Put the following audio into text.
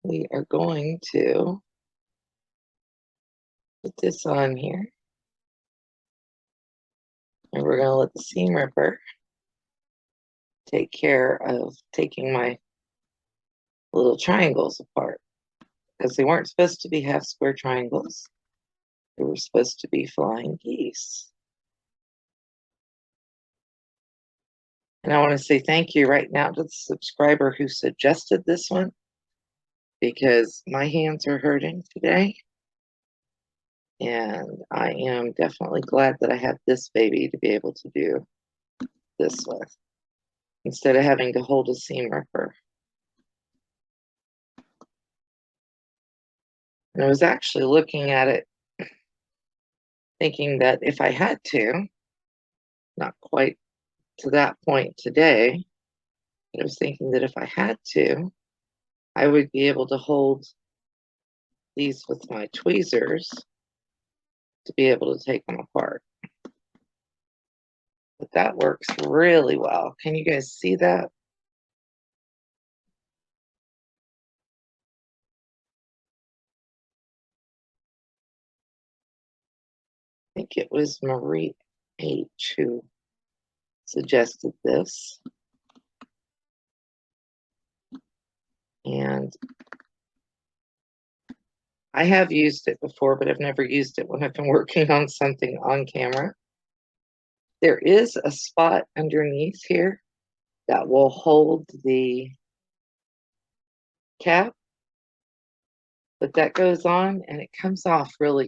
we are going to put this on here. And we're going to let the seam ripper take care of taking my little triangles apart, because they weren't supposed to be half square triangles. They were supposed to be flying geese. And I want to say thank you right now to the subscriber who suggested this one, because my hands are hurting today. And I am definitely glad that I have this baby to be able to do this with, instead of having to hold a seam ripper. And I was actually looking at it, thinking that if I had to, not quite to that point today, but I was thinking that if I had to, I would be able to hold these with my tweezers to be able to take them apart. But that works really well. Can you guys see that? I think it was Marie H. who suggested this. And I have used it before, but I've never used it when I've been working on something on camera. There is a spot underneath here that will hold the cap, but that goes on and it comes off really